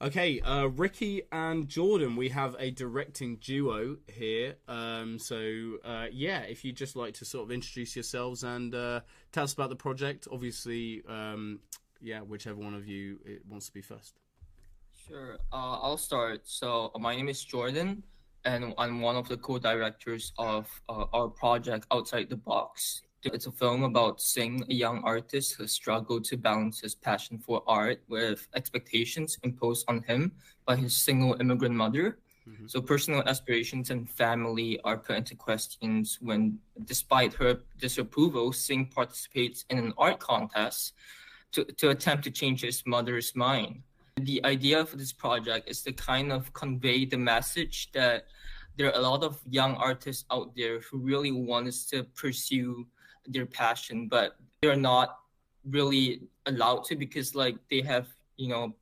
Okay, Ricky and Jordan, we have a directing duo here. Yeah, if you'd just like to sort of introduce yourselves and tell us about the project. Obviously, yeah, whichever one of you wants to be first. Sure. I'll start. My name is Jordan, and I'm one of the co-directors of our project Outside the Box. It's a film about Singh, a young artist who struggled to balance his passion for art with expectations imposed on him by his single immigrant mother. Hmm. So personal aspirations and family are put into questions when, despite her disapproval, Singh participates in an art contest to attempt to change his mother's mind. The idea for this project is to kind of convey the message that there are a lot of young artists out there who really want us to pursue their passion, but they're not really allowed to because like they have,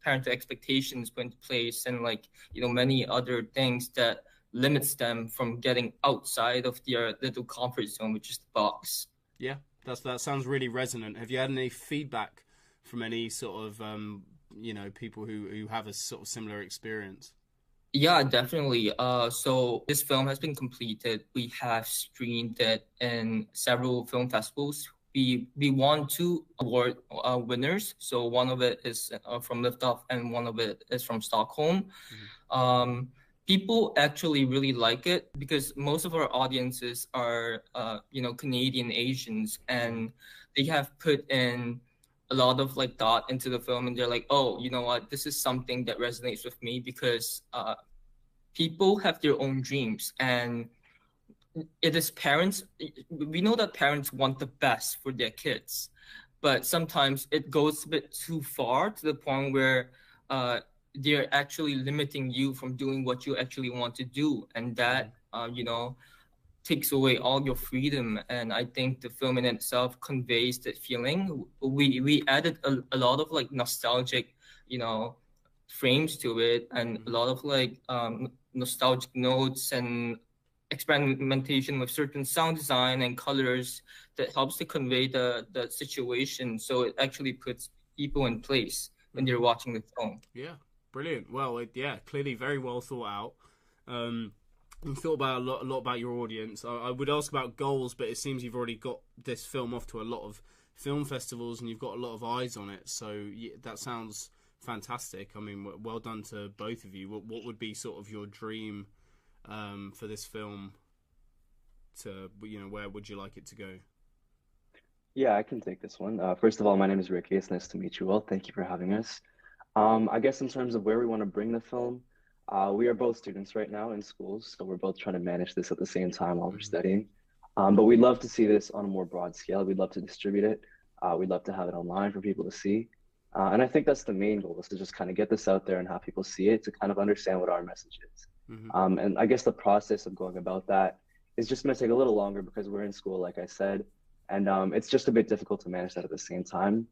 parental expectations put into place and like, many other things that limits them from getting outside of their little comfort zone, which is the box. Yeah, that sounds really resonant. Have you had any feedback from any sort of people who have a sort of similar experience? Yeah, definitely. So this film has been completed. We have screened it in several film festivals. We won two award winners. So one of it is from LiftOff, and one of it is from Stockholm. Hmm. Um, People actually really like it because most of our audiences are Canadian Asians, Hmm. and they have put in a lot of like thought into the film, and they're like, oh, you know what, this is something that resonates with me because people have their own dreams, and it is parents, we know that parents want the best for their kids, but sometimes it goes a bit too far to the point where uh, they're actually limiting you from doing what you actually want to do, and that takes away all your freedom. And I think the film in itself conveys that feeling. We added a lot of like nostalgic, you know, frames to it, and a Hmm. lot of like nostalgic notes and experimentation with certain sound design and colors that helps to convey the situation. So it actually puts people in place when they're Hmm. watching the film. Yeah, brilliant. Well, yeah, clearly very well thought out. Um, you thought about a lot about your audience. I would ask about goals, but it seems you've already got this film off to a lot of film festivals and you've got a lot of eyes on it. So yeah, that sounds fantastic. I mean, well done to both of you. What would be sort of your dream for this film? Where would you like it to go? Yeah, I can take this one. First of all, my name is Ricky. It's nice to meet you all. Thank you for having us. I guess in terms of where we want to bring the film, we are both students right now in schools, so we're both trying to manage this at the same time while we're Hmm. studying. But we'd love to see this on a more broad scale. We'd love to distribute it. We'd love to have it online for people to see. And I think that's the main goal is to just kind of get this out there and have people see it to kind of understand what our message is. Hmm. And I guess the process of going about that is just going to take a little longer because we're in school, like I said, and it's just a bit difficult to manage that at the same time.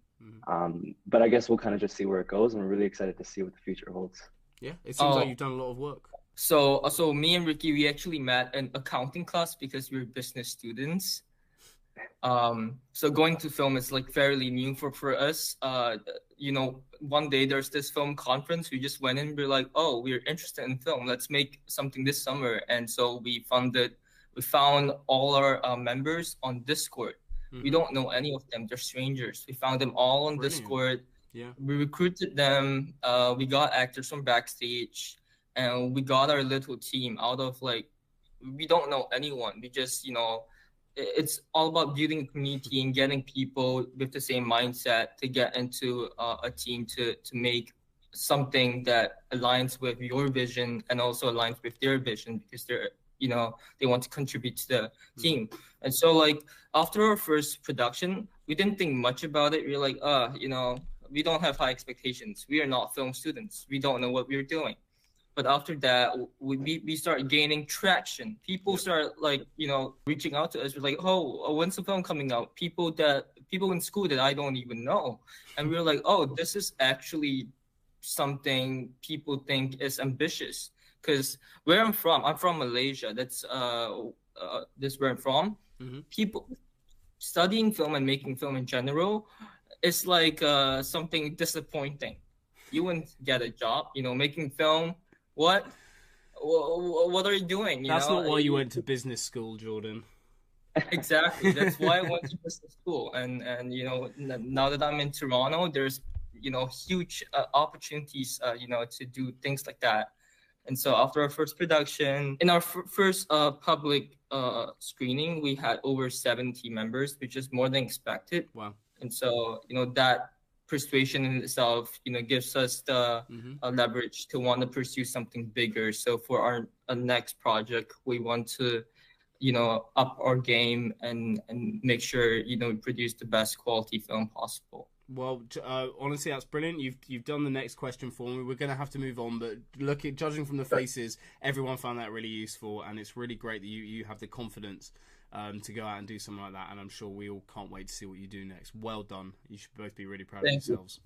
Hmm. But I guess we'll kind of just see where it goes, and we're really excited to see what the future holds. Yeah, it seems like Oh, you've done a lot of work. so me and Ricky, we actually met in accounting class because we're business students. So going to film is like fairly new for us. One day there's this film conference. We just went in. We're like, oh, we're interested in film. Let's make something this summer. And so we found all our members on Discord. We Hmm. don't know any of them. They're strangers. We found them all on Brilliant. Discord. Yeah. We recruited them. We got actors from backstage, and we got our little team out of like, we don't know anyone. We just, it's all about building a community and getting people with the same mindset to get into a team to make something that aligns with your vision and also aligns with their vision because they want to contribute to the Hmm. team. And so like after our first production, we didn't think much about it. We are like, we don't have high expectations. We are not film students. We don't know what we're doing. But after that, we start gaining traction. People Yep. start like, reaching out to us. We're like, oh, when's the film coming out? People in school that I don't even know. And we're like, oh, this is actually something people think is ambitious. Because where I'm from Malaysia. That's this where I'm from. Hmm. People studying film and making film in general is like something disappointing you wouldn't get a job. You know, making film, what? What are you doing? That's not why you went to business school, Jordan. Exactly. That's why I went to business school. And you know, now that I'm in Toronto, there's, you know, huge opportunities, you know, to do things like that. And so after our first production, in our first public screening, we had over 70 members, which is more than expected. Wow. And so, you know, that persuasion in itself, you know, gives us the leverage to want to pursue something bigger. So for our next project, we want to, you know, up our game and make sure, you know, we produce the best quality film possible. Well, honestly, that's brilliant. You've done the next question for me. We're going to have to move on, but judging from the faces, everyone found that really useful, and it's really great that you have the confidence to go out and do something like that. And I'm sure we all can't wait to see what you do next. Well done. You should both be really proud of yourselves.